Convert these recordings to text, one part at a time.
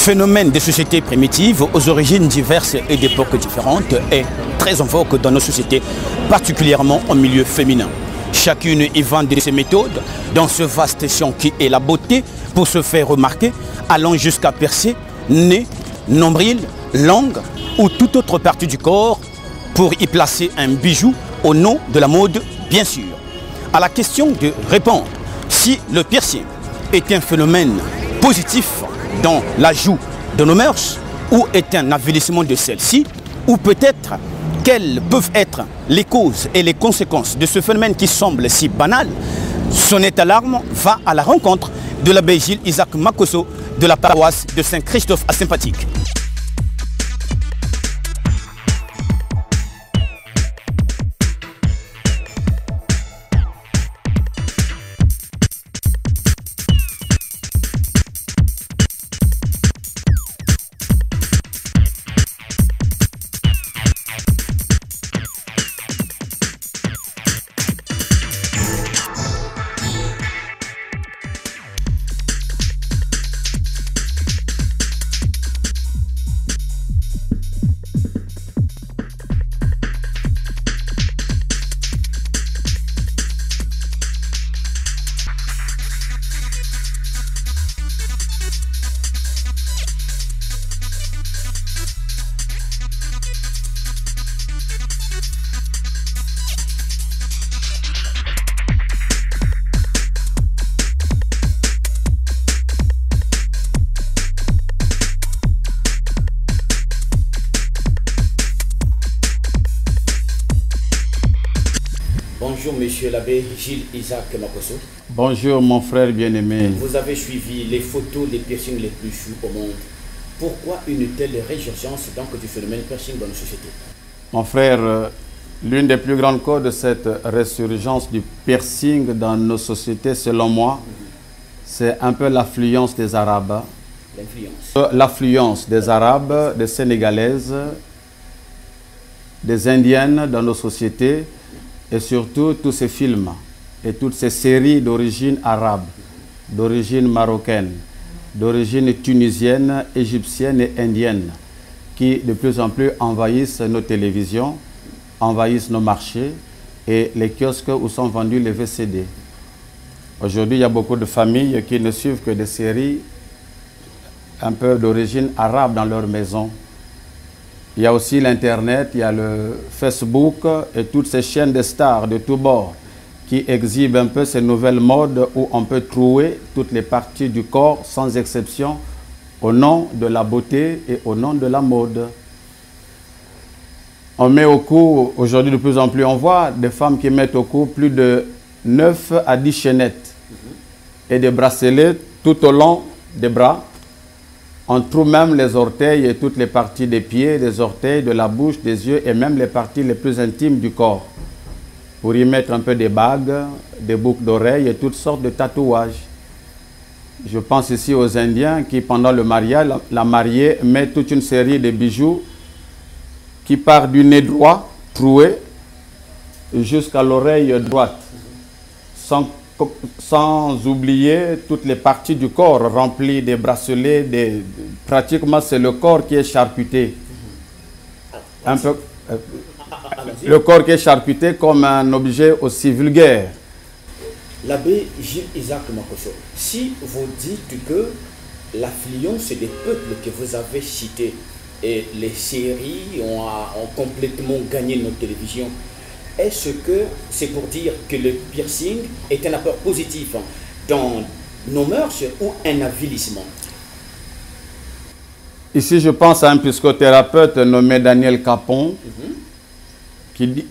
phénomène des sociétés primitives aux origines diverses et d'époques différentes est très en vogue dans nos sociétés, particulièrement en milieu féminin. Chacune y vend de ses méthodes dans ce vaste champ qui est la beauté pour se faire remarquer, allant jusqu'à percer nez, nombril, langue ou toute autre partie du corps pour y placer un bijou au nom de la mode, bien sûr. À la question de répondre si le piercing est un phénomène positif dans l'ajout de nos mœurs ou est un avilissement de celle-ci, ou peut-être quelles peuvent être les causes et les conséquences de ce phénomène qui semble si banal, Sonnette Alarme va à la rencontre de l'abbé Gilles Isaac Makosso de la paroisse de Saint-Christophe à Sympathique. Bonjour monsieur l'abbé Gilles Isaac Makosso. Bonjour mon frère bien-aimé. Vous avez suivi les photos des piercings les plus fous au monde. Pourquoi une telle résurgence donc du phénomène piercing dans nos sociétés? Mon frère, l'une des plus grandes causes de cette résurgence du piercing dans nos sociétés, selon moi, c'est un peu l'affluence des Arabes. L'affluence des Arabes, des Sénégalaises, des Indiennes dans nos sociétés, et surtout tous ces films et toutes ces séries d'origine arabe, d'origine marocaine, d'origine tunisienne, égyptienne et indienne, qui de plus en plus envahissent nos télévisions, envahissent nos marchés et les kiosques où sont vendus les VCD. Aujourd'hui, il y a beaucoup de familles qui ne suivent que des séries un peu d'origine arabe dans leur maison. Il y a aussi l'Internet, il y a le Facebook et toutes ces chaînes de stars de tous bords qui exhibent un peu ces nouvelles modes où on peut trouver toutes les parties du corps sans exception au nom de la beauté et au nom de la mode. On met au cou, aujourd'hui de plus en plus, on voit des femmes qui mettent au cou plus de 9 à 10 chaînettes et des bracelets tout au long des bras. On trouve même les orteils et toutes les parties des pieds, des orteils, de la bouche, des yeux et même les parties les plus intimes du corps. Pour y mettre un peu des bagues, des boucles d'oreilles et toutes sortes de tatouages. Je pense ici aux Indiens qui, pendant le mariage, la mariée met toute une série de bijoux qui part du nez droit, troué, jusqu'à l'oreille droite, sans oublier toutes les parties du corps remplies des bracelets, pratiquement c'est le corps qui est charcuté. Un peu, le corps qui est charcuté comme un objet aussi vulgaire. L'abbé Gilles Isaac Makosso, si vous dites que l'affluence des peuples que vous avez cités et les séries ont complètement gagné notre télévision, est-ce que c'est pour dire que le piercing est un apport positif dans nos mœurs ou un avilissement? Ici, je pense à un psychothérapeute nommé Daniel Capon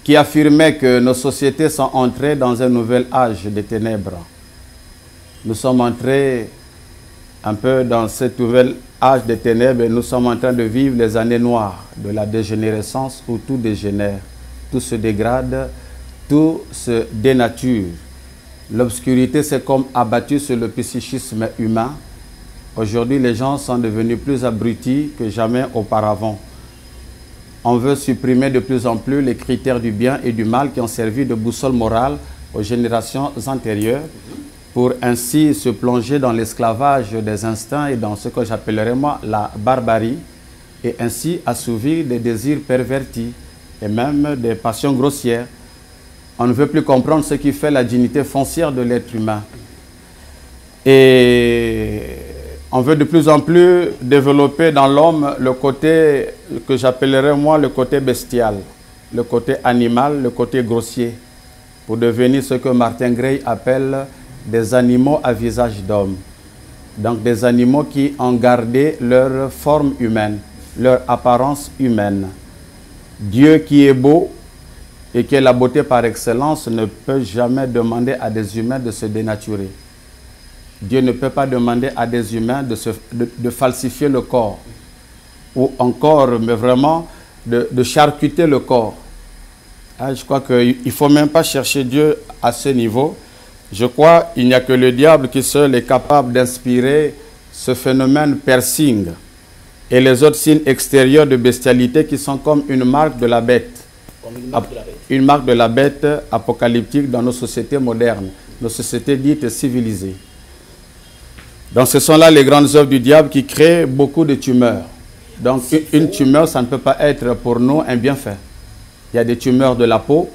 qui affirmait que nos sociétés sont entrées dans un nouvel âge des ténèbres. Nous sommes entrés un peu dans ce nouvel âge des ténèbres et nous sommes en train de vivre les années noires de la dégénérescence où tout dégénère. Tout se dégrade, tout se dénature. L'obscurité s'est comme abattue sur le psychisme humain. Aujourd'hui, les gens sont devenus plus abrutis que jamais auparavant. On veut supprimer de plus en plus les critères du bien et du mal qui ont servi de boussole morale aux générations antérieures. pour ainsi se plonger dans l'esclavage des instincts et dans ce que j'appellerais moi la barbarie, et ainsi assouvir des désirs pervertis et même des passions grossières. On ne veut plus comprendre ce qui fait la dignité foncière de l'être humain. Et on veut de plus en plus développer dans l'homme le côté que j'appellerais moi le côté bestial, le côté animal, le côté grossier, pour devenir ce que Martin Gray appelle des animaux à visage d'homme. Donc des animaux qui ont gardé leur forme humaine, leur apparence humaine. Dieu qui est beau et qui est la beauté par excellence ne peut jamais demander à des humains de se dénaturer. Dieu ne peut pas demander à des humains de falsifier le corps ou encore, mais vraiment, de charcuter le corps. Je crois qu'il ne faut même pas chercher Dieu à ce niveau. Je crois qu'il n'y a que le diable qui seul est capable d'inspirer ce phénomène piercing et les autres signes extérieurs de bestialité qui sont comme une marque de la bête. Comme une marque de la bête. Une marque de la bête apocalyptique dans nos sociétés modernes, nos sociétés dites civilisées. Donc ce sont là les grandes œuvres du diable qui créent beaucoup de tumeurs. Donc une tumeur, ça ne peut pas être pour nous un bienfait. Il y a des tumeurs de la peau,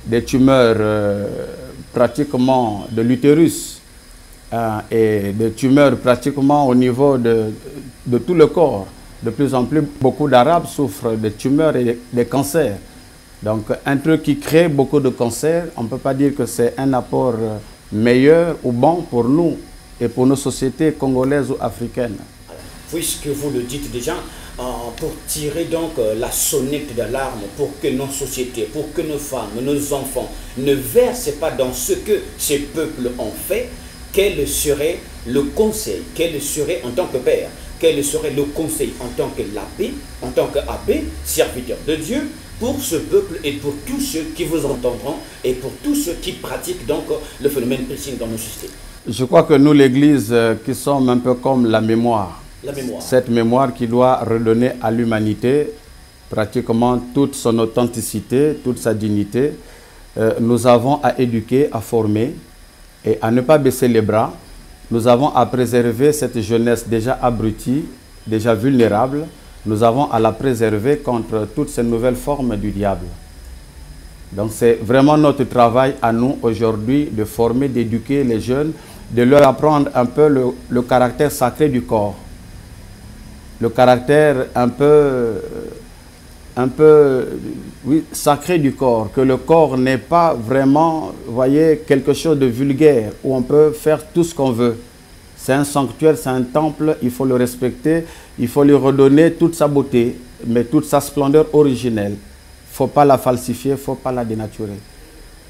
des tumeurs pratiquement de l'utérus et des tumeurs pratiquement au niveau de tout le corps. De plus en plus, beaucoup d'Arabes souffrent de tumeurs et des cancers. Donc un truc qui crée beaucoup de cancers, on ne peut pas dire que c'est un apport meilleur ou bon pour nous et pour nos sociétés congolaises ou africaines. Puisque vous le dites déjà, pour tirer donc la sonnette d'alarme pour que nos sociétés, pour que nos femmes, nos enfants ne versent pas dans ce que ces peuples ont fait, quel serait le conseil, quel serait en tant que père, quel serait le conseil en tant que l'abbé, en tant qu'abbé, serviteur de Dieu, pour ce peuple et pour tous ceux qui vous entendront et pour tous ceux qui pratiquent donc le phénomène piercing dans nos sociétés? Je crois que nous, l'Église, qui sommes un peu comme la mémoire, cette mémoire qui doit redonner à l'humanité pratiquement toute son authenticité, toute sa dignité, nous avons à éduquer, à former et à ne pas baisser les bras. Nous avons à préserver cette jeunesse déjà abrutie, déjà vulnérable. Nous avons à la préserver contre toutes ces nouvelles formes du diable. Donc c'est vraiment notre travail à nous aujourd'hui de former, d'éduquer les jeunes, de leur apprendre un peu le caractère sacré du corps. Le caractère un peu oui, sacré du corps, que le corps n'est pas vraiment, vous voyez, quelque chose de vulgaire où on peut faire tout ce qu'on veut. C'est un sanctuaire, c'est un temple, il faut le respecter, il faut lui redonner toute sa beauté, mais toute sa splendeur originelle. Il ne faut pas la falsifier, il ne faut pas la dénaturer.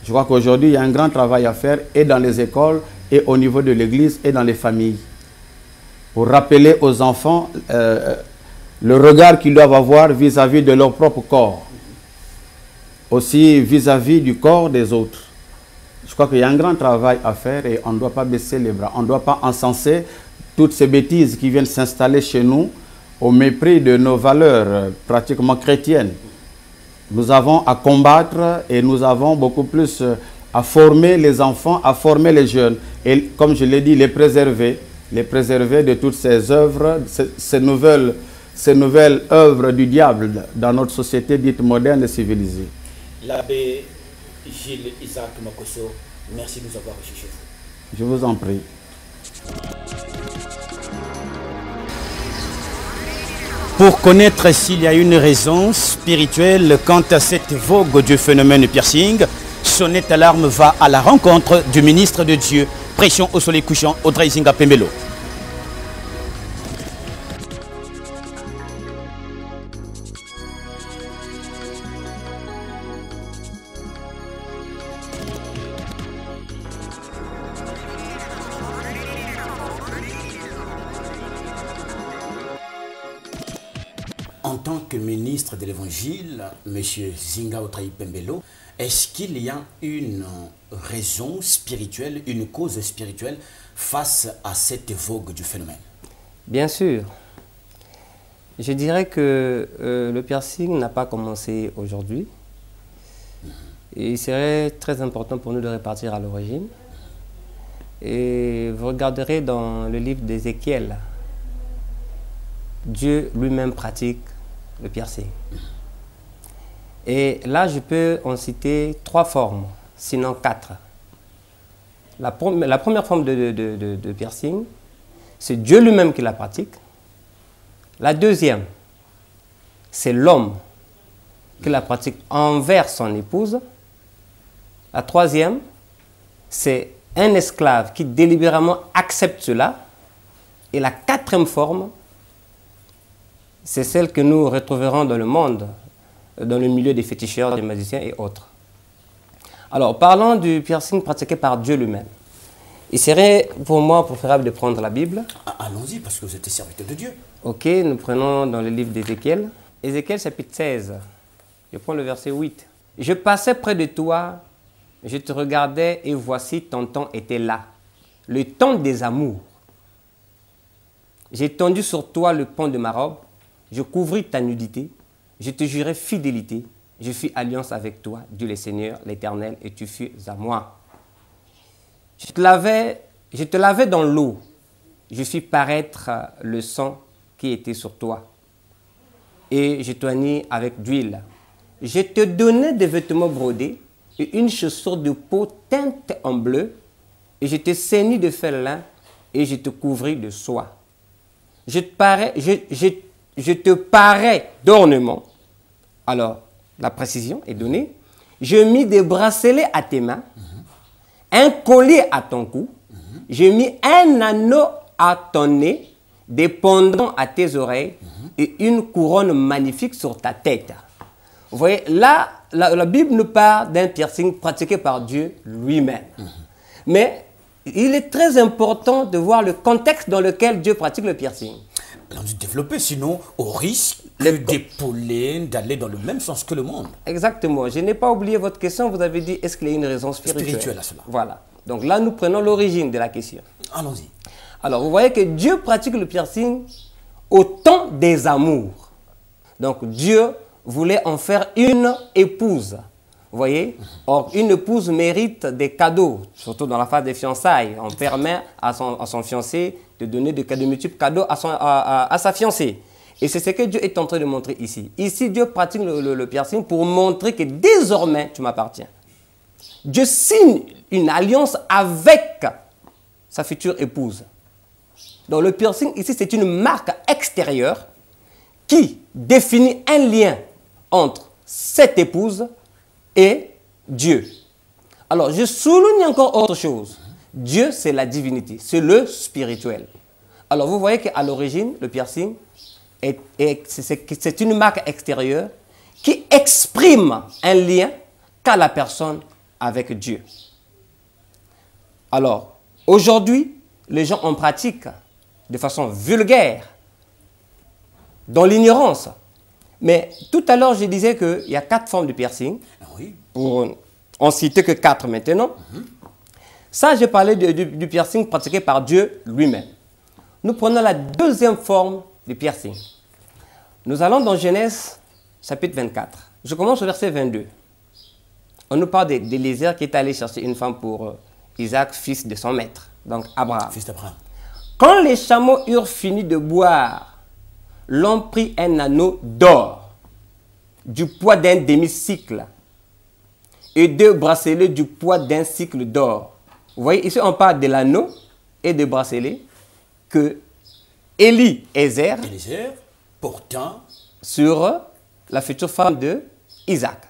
Je crois qu'aujourd'hui, il y a un grand travail à faire, et dans les écoles, et au niveau de l'Église, et dans les familles, pour rappeler aux enfants le regard qu'ils doivent avoir vis-à-vis de leur propre corps, aussi vis-à-vis du corps des autres. Je crois qu'il y a un grand travail à faire et on ne doit pas baisser les bras. On ne doit pas encenser toutes ces bêtises qui viennent s'installer chez nous au mépris de nos valeurs pratiquement chrétiennes. Nous avons à combattre et nous avons beaucoup plus à former les enfants, à former les jeunes. Et comme je l'ai dit, les préserver de toutes ces œuvres, ces nouvelles œuvres du diable dans notre société dite moderne et civilisée. L'abbé Gilles Isaac Makosso, merci de nous avoir reçus chez vous. Je vous en prie. Pour connaître s'il y a une raison spirituelle quant à cette vogue du phénomène piercing, Sonnette Alarme va à la rencontre du ministre de Dieu, Pression au soleil couchant, Audrey Zinga Pembelo. En tant que ministre de l'Évangile, M. Zinga Audrey Pembelo, est-ce qu'il y a une raison spirituelle, une cause spirituelle face à cette vogue du phénomène? Bien sûr. Je dirais que le piercing n'a pas commencé aujourd'hui. Et il serait très important pour nous de repartir à l'origine. Et vous regarderez dans le livre d'Ézéchiel, Dieu lui-même pratique le piercing. Et là, je peux en citer 3 formes, sinon 4. La première forme de piercing, c'est Dieu lui-même qui la pratique. La deuxième, c'est l'homme qui la pratique envers son épouse. La troisième, c'est un esclave qui délibérément accepte cela. Et la quatrième forme, c'est celle que nous retrouverons dans le monde, dans le milieu des féticheurs, des magiciens et autres. Alors, parlons du piercing pratiqué par Dieu lui-même. Il serait pour moi préférable de prendre la Bible. Allons-y, parce que vous êtes serviteur de Dieu. Ok, nous prenons dans le livre d'Ézéchiel. Ézéchiel chapitre 16. Je prends le verset 8. « Je passais près de toi, je te regardais et voici ton temps était là, le temps des amours. J'ai tendu sur toi le pan de ma robe, je couvris ta nudité, je te jurai fidélité, je fis alliance avec toi, Dieu le Seigneur, l'Éternel, et tu fus à moi. Je te lavais dans l'eau, je fis paraître le sang qui était sur toi, et je t'oignis avec d'huile. Je te donnais des vêtements brodés et une chaussure de peau teinte en bleu, et je te ceignis de fer lin et je te couvris de soie. Je te parais d'ornements. Alors, la précision est donnée. Je mis des bracelets à tes mains, un collier à ton cou, je mis un anneau à ton nez, des pendants à tes oreilles et une couronne magnifique sur ta tête. Vous voyez, là, la Bible nous parle d'un piercing pratiqué par Dieu lui-même. Mais il est très important de voir le contexte dans lequel Dieu pratique le piercing. Allons nous développer, sinon au risque d'épauler, d'aller dans le même sens que le monde. Exactement. Je n'ai pas oublié votre question. Vous avez dit, est-ce qu'il y a une raison spirituelle à cela? Voilà. Donc là, nous prenons l'origine de la question. Allons-y. Alors, vous voyez que Dieu pratique le piercing au temps des amours. Donc, Dieu voulait en faire une épouse. Vous voyez? Or, une épouse mérite des cadeaux, surtout dans la phase des fiançailles. On permet à son fiancé de donner de multiples cadeaux à sa fiancée. Et c'est ce que Dieu est en train de montrer ici. Ici, Dieu pratique le piercing pour montrer que désormais, tu m'appartiens. Dieu signe une alliance avec sa future épouse. Donc, le piercing ici, c'est une marque extérieure qui définit un lien entre cette épouse et Dieu. Alors, je souligne encore autre chose. Dieu, c'est la divinité, c'est le spirituel. Alors, vous voyez qu'à l'origine, le piercing, c'est une marque extérieure qui exprime un lien qu'a la personne avec Dieu. Alors, aujourd'hui, les gens en pratiquent de façon vulgaire, dans l'ignorance. Mais tout à l'heure, je disais qu'il y a 4 formes de piercing. Oui. Pour en citer que 4 maintenant. Ça, j'ai parlé du piercing pratiqué par Dieu lui-même. Nous prenons la deuxième forme du piercing. Nous allons dans Genèse, chapitre 24. Je commence au verset 22. On nous parle d'Éliézer qui est allé chercher une femme pour Isaac, fils de son maître, donc Abraham. Fils d'Abraham. Quand les chameaux eurent fini de boire, l'on prit un anneau d'or, du poids d'un demi-cycle, et 2 bracelets du poids d'un cycle d'or. Vous voyez, ici on parle de l'anneau et des bracelets que Éliézer portant sur la future femme de Isaac.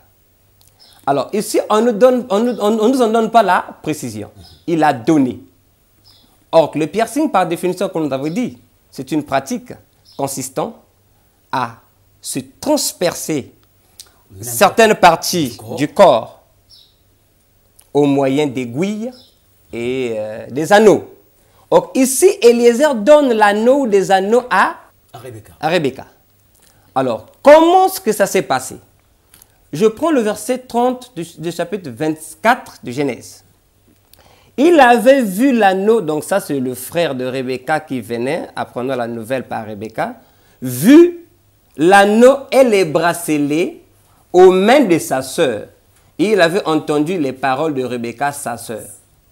Alors ici, on ne nous en donne pas la précision. Il a donné. Or, le piercing, par définition, comme nous avons dit, c'est une pratique consistant à se transpercer certaines parties du corps au moyen d'aiguilles et des anneaux. Or, ici, Éliézer donne l'anneau ou des anneaux à Rebecca. Alors, comment est-ce que ça s'est passé? Je prends le verset 30 du chapitre 24 de Genèse. Il avait vu l'anneau, donc ça c'est le frère de Rebecca qui venait, apprenant la nouvelle par Rebecca, vu l'anneau et les bracelets aux mains de sa sœur. Et il avait entendu les paroles de Rebecca, sa sœur.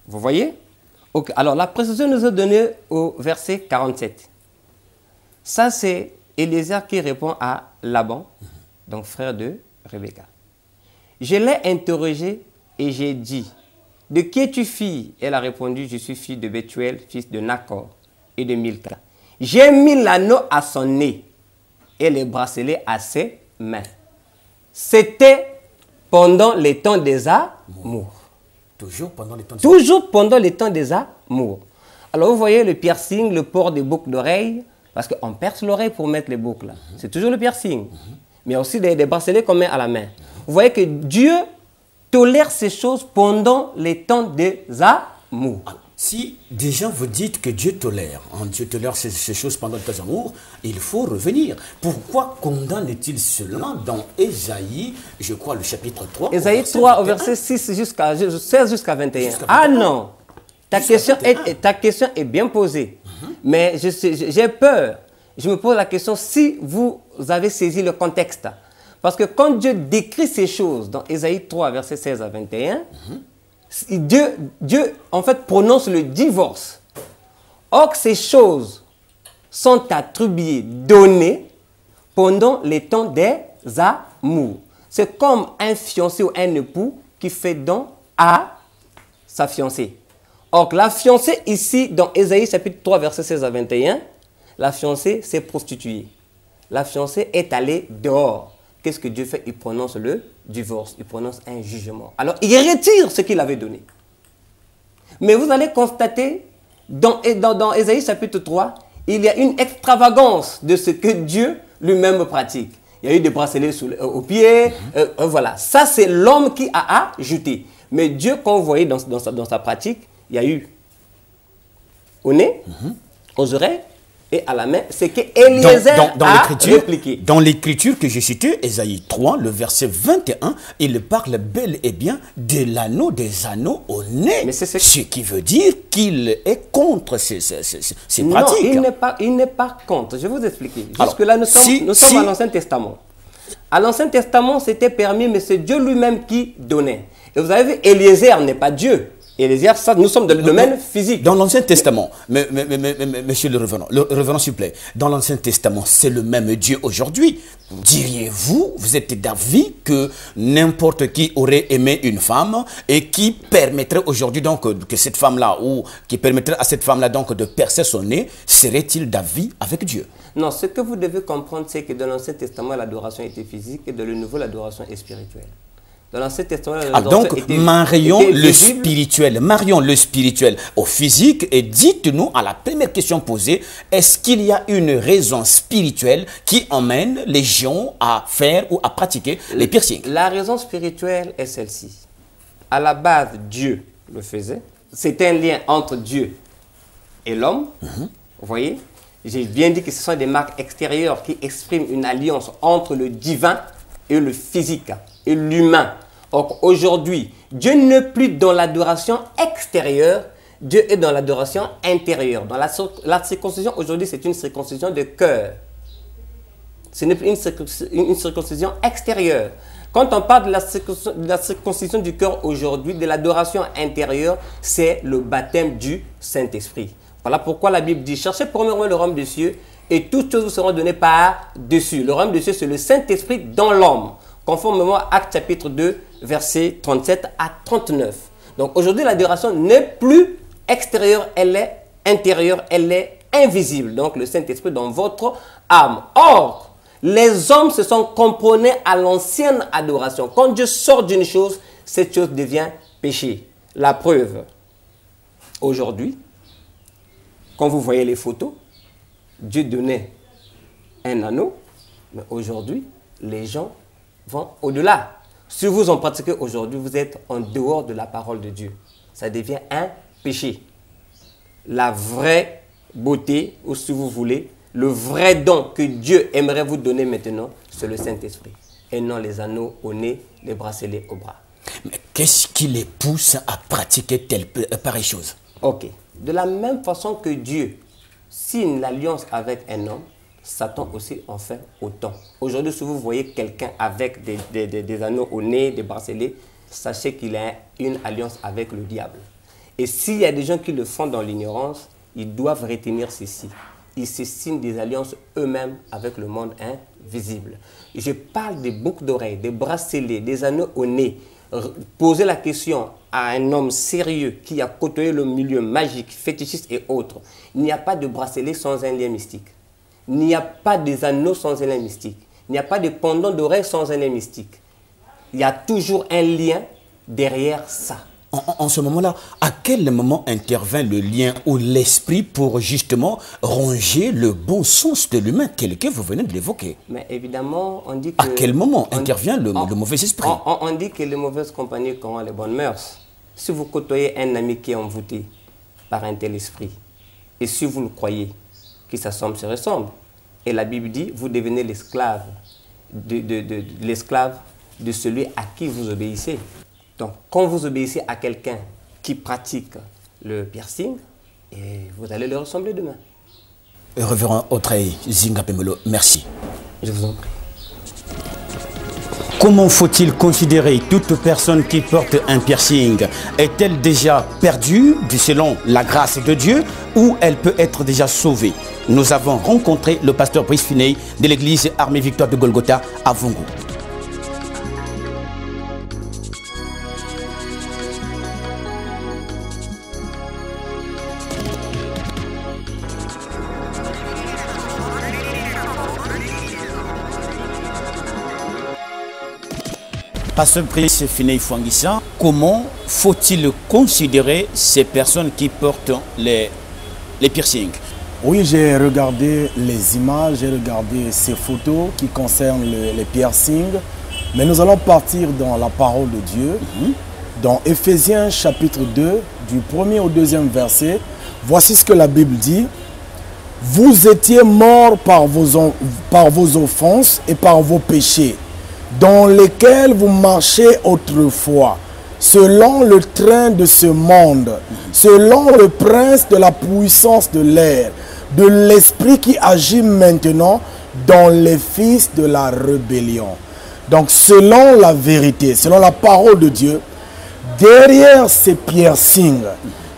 Vous voyez? Ok, alors la précision nous est donnée au verset 47. Ça, c'est Eliezer qui répond à Laban, donc frère de Rebecca. Je l'ai interrogé et j'ai dit, de qui es-tu fille? Elle a répondu, je suis fille de Bethuel, fils de Nacor et de Milka. J'ai mis l'anneau à son nez et les bracelets à ses mains. C'était pendant les temps des amours. Toujours pendant les temps des Toujours pendant les temps des amours. Alors vous voyez le piercing, le port des boucles d'oreilles, parce qu'on perce l'oreille pour mettre les boucles. C'est toujours le piercing. Mais il y a aussi des bracelets qu'on met à la main. Vous voyez que Dieu tolère ces choses pendant les temps des amours. Si déjà vous dites que Dieu tolère, Dieu tolère ces choses pendant le temps des amours, il faut revenir. Pourquoi condamne-t-il cela dans Ésaïe, je crois, le chapitre 3? Ésaïe 3 au verset 16 jusqu'à 21. Ah non, ta question est bien posée. Mais j'ai peur. Je me pose la question si vous avez saisi le contexte. Parce que quand Dieu décrit ces choses dans Ésaïe 3, verset 16 à 21, Dieu, en fait, prononce le divorce. Or, ces choses sont attribuées, données pendant les temps des amours. C'est comme un fiancé ou un époux qui fait don à sa fiancée. Or, la fiancée ici, dans Ésaïe chapitre 3, verset 16 à 21, la fiancée s'est prostituée. La fiancée est allée dehors. Qu'est-ce que Dieu fait? Il prononce le divorce, il prononce un jugement. Alors, il retire ce qu'il avait donné. Mais vous allez constater, dans Ésaïe chapitre 3, il y a une extravagance de ce que Dieu lui-même pratique. Il y a eu des bracelets aux pieds, voilà. Ça, c'est l'homme qui a ajouté. Mais Dieu, quand vous voyez dans sa pratique, il y a eu au nez, aux oreilles, et à la main, c'est qu'Eliezer a répliqué. Dans l'écriture que j'ai citée, Ésaïe 3, le verset 21, il parle bel et bien de l'anneau des anneaux au nez. Mais ce qui veut dire qu'il est contre ces pratiques. Non, il n'est pas contre. Je vais vous expliquer. Jusque-là, nous sommes à l'Ancien Testament. À l'Ancien Testament, c'était permis, mais c'est Dieu lui-même qui donnait. Et vous avez vu, Eliezer n'est pas Dieu. Eliezer, ça, nous sommes dans le domaine physique. Dans l'Ancien Testament, monsieur le revenant s'il vous plaît, dans l'Ancien Testament, c'est le même Dieu aujourd'hui. Diriez-vous, vous êtes d'avis que n'importe qui aurait aimé une femme et qui permettrait aujourd'hui donc que cette femme-là, ou qui permettrait à cette femme-là donc de percer son nez, serait-il d'avis avec Dieu? Non, ce que vous devez comprendre, c'est que dans l'Ancien Testament, l'adoration était physique et dans le Nouveau, l'adoration est spirituelle. Dans l'Ancien Testament, donc, marions le spirituel au physique et dites-nous à la première question posée, est-ce qu'il y a une raison spirituelle qui emmène les gens à faire ou à pratiquer les piercings? La raison spirituelle est celle-ci. À la base, Dieu le faisait. C'est un lien entre Dieu et l'homme. Vous voyez? J'ai bien dit que ce sont des marques extérieures qui expriment une alliance entre le divin et le physique et l'humain. Or, aujourd'hui, Dieu n'est plus dans l'adoration extérieure, Dieu est dans l'adoration intérieure. Dans la circoncision, aujourd'hui, c'est une circoncision de cœur. Ce n'est plus une circoncision extérieure. Quand on parle de la circoncision du cœur aujourd'hui, de l'adoration intérieure, c'est le baptême du Saint-Esprit. Voilà pourquoi la Bible dit, cherchez premièrement le royaume des cieux et toutes choses vous seront données par-dessus. Le royaume des cieux, c'est le Saint-Esprit dans l'homme. Conformément à Actes chapitre 2, versets 37 à 39. Donc aujourd'hui, l'adoration n'est plus extérieure, elle est intérieure, elle est invisible. Donc le Saint-Esprit dans votre âme. Or, les hommes se sont comprenés à l'ancienne adoration. Quand Dieu sort d'une chose, cette chose devient péché. La preuve, aujourd'hui, quand vous voyez les photos, Dieu donnait un anneau, mais aujourd'hui, les gens vont au-delà. Si vous en pratiquez aujourd'hui, vous êtes en dehors de la parole de Dieu. Ça devient un péché. La vraie beauté, ou si vous voulez, le vrai don que Dieu aimerait vous donner maintenant, c'est le Saint-Esprit. Et non les anneaux au nez, les bracelets au bras. Mais qu'est-ce qui les pousse à pratiquer pareille chose? Ok. De la même façon que Dieu signe l'alliance avec un homme, Satan aussi en fait autant. Aujourd'hui, si vous voyez quelqu'un avec des anneaux au nez, des bracelets, sachez qu'il a une alliance avec le diable. Et s'il y a des gens qui le font dans l'ignorance, ils doivent retenir ceci. Ils se signent des alliances eux-mêmes avec le monde invisible. Je parle des boucles d'oreilles, des bracelets, des anneaux au nez. Poser la question à un homme sérieux qui a côtoyé le milieu magique, fétichiste et autres. Il n'y a pas de bracelet sans un lien mystique. Il n'y a pas des anneaux sans un lien mystique. Il n'y a pas de pendant d'oreilles sans un lien mystique. Il y a toujours un lien derrière ça. En ce moment-là, à quel moment intervient le lien ou l'esprit pour justement ronger le bon sens de l'humain tel que vous venez de l'évoquer? Mais évidemment, on dit que... À quel moment intervient le mauvais esprit? On dit que les mauvaises compagnies ont les bonnes mœurs. Si vous côtoyez un ami qui est envoûté par un tel esprit, et si vous le croyez, qui s'assemble se ressemble, et la Bible dit, vous devenez l'esclave de celui à qui vous obéissez. Donc, quand vous obéissez à quelqu'un qui pratique le piercing, vous allez le ressembler demain. Révérend Autreil Zinga Pemelo, merci. Je vous en prie. Comment faut-il considérer toute personne qui porte un piercing? Est-elle déjà perdue selon la grâce de Dieu ou elle peut être déjà sauvée? Nous avons rencontré le pasteur Brice Finney de l'église Armée Victoire de Golgotha à Vongo. Pasteur Brice Finney Fouanguissa, comment faut-il considérer ces personnes qui portent les piercings? Oui, j'ai regardé les images, j'ai regardé ces photos qui concernent les piercings, mais nous allons partir dans la parole de Dieu. Dans Éphésiens chapitre 2, du 1er au 2e verset, voici ce que la Bible dit. Vous étiez morts par vos offenses et par vos péchés, dans lesquels vous marchez autrefois, selon le train de ce monde, selon le prince de la puissance de l'air, de l'esprit qui agit maintenant dans les fils de la rébellion. Donc selon la vérité, selon la parole de Dieu, derrière ces piercings,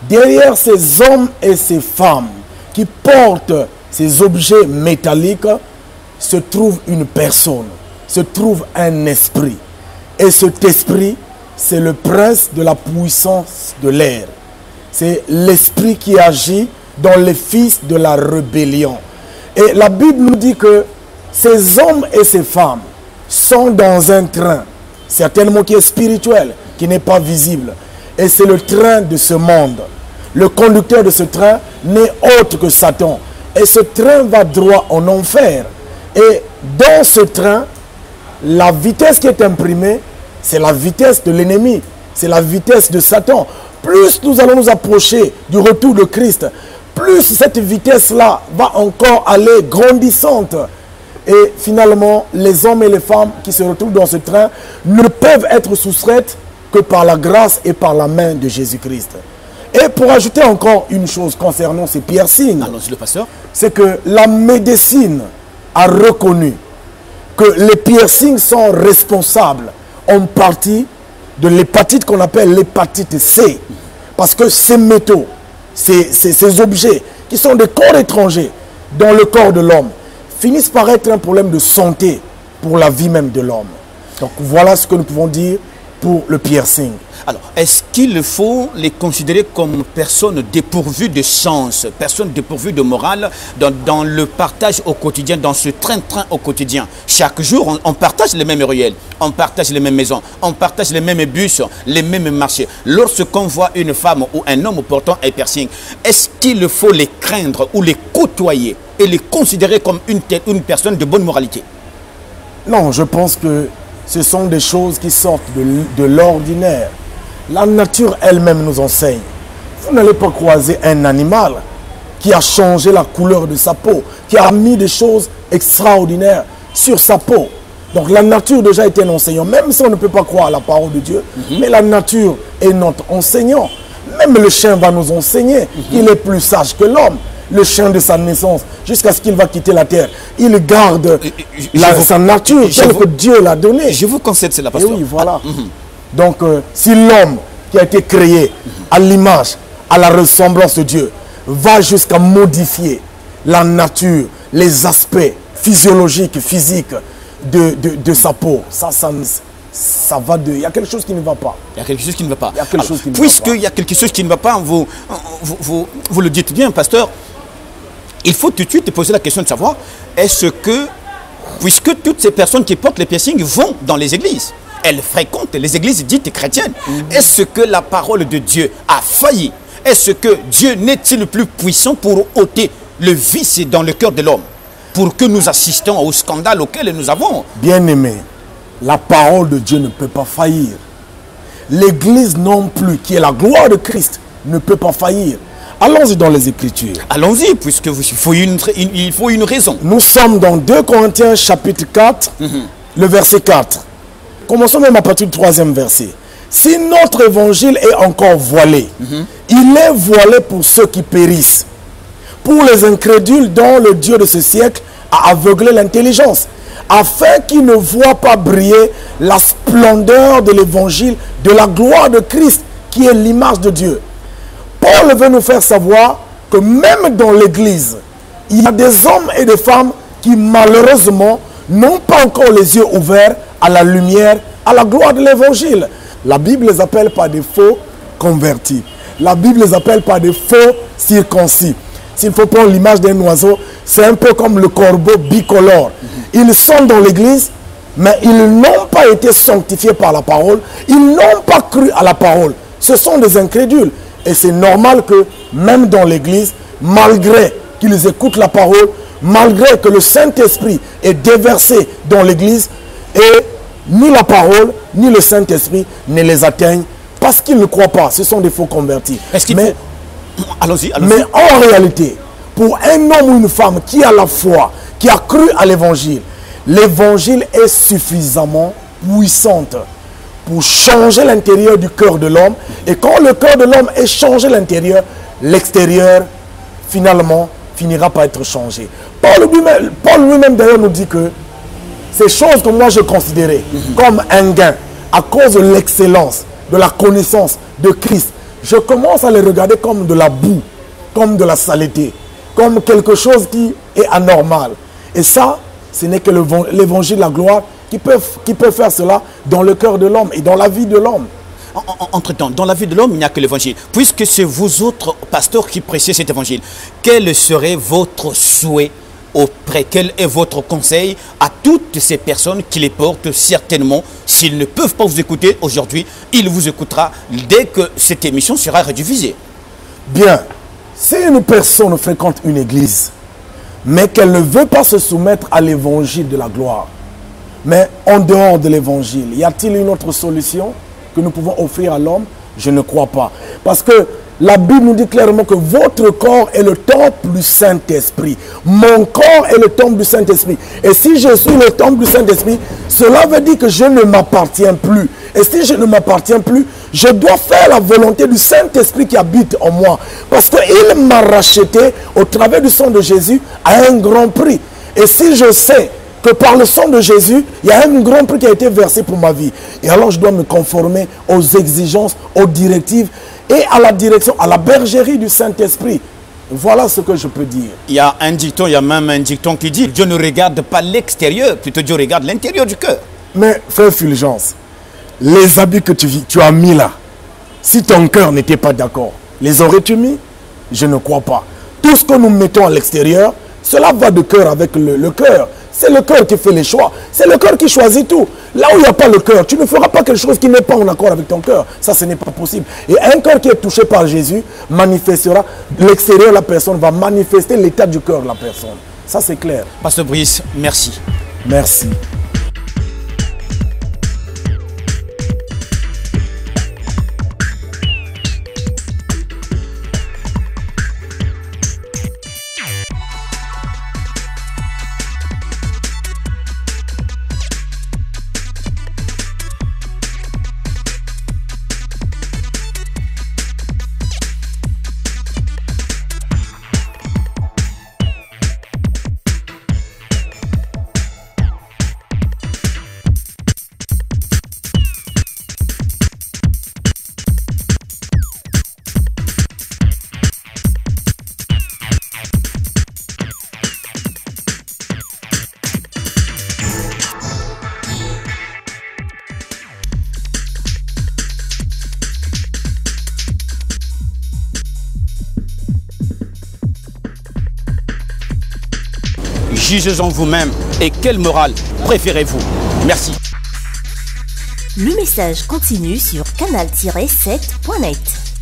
derrière ces hommes et ces femmes qui portent ces objets métalliques, se trouve une personne, se trouve un esprit. Et cet esprit, c'est le prince de la puissance de l'air. C'est l'esprit qui agit dans les fils de la rébellion. Et la Bible nous dit que ces hommes et ces femmes sont dans un train, certainement qui est spirituel, qui n'est pas visible. Et c'est le train de ce monde. Le conducteur de ce train n'est autre que Satan. Et ce train va droit en enfer. Et dans ce train, la vitesse qui est imprimée, c'est la vitesse de l'ennemi. C'est la vitesse de Satan. Plus nous allons nous approcher du retour de Christ, plus cette vitesse-là va encore aller grandissante. Et finalement, les hommes et les femmes qui se retrouvent dans ce train ne peuvent être soustraites que par la grâce et par la main de Jésus-Christ. Et pour ajouter encore une chose concernant ces piercings, c'est que la médecine a reconnu que les piercings sont responsables en partie de l'hépatite qu'on appelle l'hépatite C. Parce que ces métaux, ces objets qui sont des corps étrangers dans le corps de l'homme, finissent par être un problème de santé pour la vie même de l'homme. Donc voilà ce que nous pouvons dire pour le piercing. Alors, est-ce qu'il faut les considérer comme personnes dépourvues de sens, personnes dépourvues de morale dans le partage au quotidien, dans ce train-train au quotidien? Chaque jour, on partage les mêmes ruelles, on partage les mêmes maisons, on partage les mêmes bus, les mêmes marchés. Lorsqu'on voit une femme ou un homme portant un piercing, est-ce qu'il faut les craindre ou les côtoyer et les considérer comme une personne de bonne moralité? Non, je pense que ce sont des choses qui sortent de l'ordinaire. La nature elle-même nous enseigne. Vous n'allez pas croiser un animal qui a changé la couleur de sa peau, qui a mis des choses extraordinaires sur sa peau. Donc la nature déjà est un enseignant, même si on ne peut pas croire à la parole de Dieu, mais la nature est notre enseignant. Même le chien va nous enseigner. Il est plus sage que l'homme. Le chien de sa naissance, jusqu'à ce qu'il va quitter la terre, il garde sa nature telle que Dieu l'a donnée. Je vous concède cela, pasteur. Et oui, voilà. Donc, si l'homme qui a été créé à l'image, à la ressemblance de Dieu, va jusqu'à modifier la nature, les aspects physiologiques, physiques de sa peau. Ça va de... Il y a quelque chose qui ne va pas. Il y a quelque chose qui ne va pas. Il y a quelque chose qui ne va pas. Puisqu'il y a quelque chose qui ne va pas, vous le dites bien, pasteur, il faut tout de suite poser la question de savoir, est-ce que, puisque toutes ces personnes qui portent les piercings vont dans les églises, elles fréquentent les églises dites chrétiennes, est-ce que la parole de Dieu a failli? Est-ce que Dieu n'est-il plus puissant pour ôter le vice dans le cœur de l'homme, pour que nous assistions au scandale auquel nous avons? Bien-aimé, la parole de Dieu ne peut pas faillir. L'église non plus, qui est la gloire de Christ, ne peut pas faillir. Allons-y dans les Écritures. Allons-y, puisqu'il faut une raison. Nous sommes dans 2 Corinthiens chapitre 4, le verset 4. Commençons même à partir du 3e verset. Si notre évangile est encore voilé, il est voilé pour ceux qui périssent, pour les incrédules dont le Dieu de ce siècle a aveuglé l'intelligence, afin qu'ils ne voient pas briller la splendeur de l'évangile, de la gloire de Christ, qui est l'image de Dieu. Paul veut nous faire savoir que même dans l'église, il y a des hommes et des femmes qui malheureusement n'ont pas encore les yeux ouverts à la lumière, à la gloire de l'évangile. La Bible les appelle par des faux convertis. La Bible les appelle par des faux circoncis. S'il faut prendre l'image d'un oiseau, c'est un peu comme le corbeau bicolore. Ils sont dans l'église, mais ils n'ont pas été sanctifiés par la parole. Ils n'ont pas cru à la parole. Ce sont des incrédules. Et c'est normal que même dans l'église, malgré qu'ils écoutent la parole, malgré que le Saint-Esprit est déversé dans l'église, et ni la parole, ni le Saint-Esprit ne les atteignent parce qu'ils ne croient pas. Ce sont des faux convertis. Allons-y. Mais en réalité, pour un homme ou une femme qui a la foi, qui a cru à l'évangile, l'évangile est suffisamment puissante pour changer l'intérieur du cœur de l'homme. Et quand le cœur de l'homme est changé l'intérieur, l'extérieur, finalement, finira par être changé. Paul lui-même d'ailleurs nous dit que ces choses que moi je considérais comme un gain, à cause de l'excellence, de la connaissance de Christ, je commence à les regarder comme de la boue, comme de la saleté, comme quelque chose qui est anormal. Et ça, ce n'est que l'évangile, la gloire, qui peut faire cela dans le cœur de l'homme et dans la vie de l'homme. Entre-temps, dans la vie de l'homme, il n'y a que l'évangile. Puisque c'est vous autres pasteurs qui prêchez cet évangile, quel serait votre souhait quel est votre conseil à toutes ces personnes qui les portent? Certainement, s'ils ne peuvent pas vous écouter aujourd'hui, ils vous écoutera dès que cette émission sera rediffusée. Bien, si une personne fréquente une église, mais qu'elle ne veut pas se soumettre à l'évangile de la gloire, mais en dehors de l'évangile, y a-t-il une autre solution que nous pouvons offrir à l'homme? Je ne crois pas. Parce que la Bible nous dit clairement que votre corps est le temple du Saint-Esprit. Mon corps est le temple du Saint-Esprit. Et si je suis le temple du Saint-Esprit, cela veut dire que je ne m'appartiens plus. Et si je ne m'appartiens plus, je dois faire la volonté du Saint-Esprit qui habite en moi. Parce qu'il m'a racheté au travers du sang de Jésus à un grand prix. Et si je sais que par le sang de Jésus, il y a un grand prix qui a été versé pour ma vie. Et alors je dois me conformer aux exigences, aux directives et à la direction, à la bergerie du Saint-Esprit. Voilà ce que je peux dire. Il y a un dicton, il y a même un dicton qui dit Dieu ne regarde pas l'extérieur, plutôt Dieu regarde l'intérieur du cœur. Mais frère Fulgence, les habits que tu as mis là, si ton cœur n'était pas d'accord, les aurais-tu mis? Je ne crois pas. Tout ce que nous mettons à l'extérieur, cela va de cœur avec le cœur. C'est le cœur qui fait les choix. C'est le cœur qui choisit tout. Là où il n'y a pas le cœur, tu ne feras pas quelque chose qui n'est pas en accord avec ton cœur. Ça, ce n'est pas possible. Et un cœur qui est touché par Jésus manifestera, l'extérieur de la personne va manifester l'état du cœur de la personne. Ça, c'est clair. Pasteur Brice, merci. Merci. Jugez-en vous-même. Et quelle morale préférez-vous? Merci. Le message continue sur canal-7.net.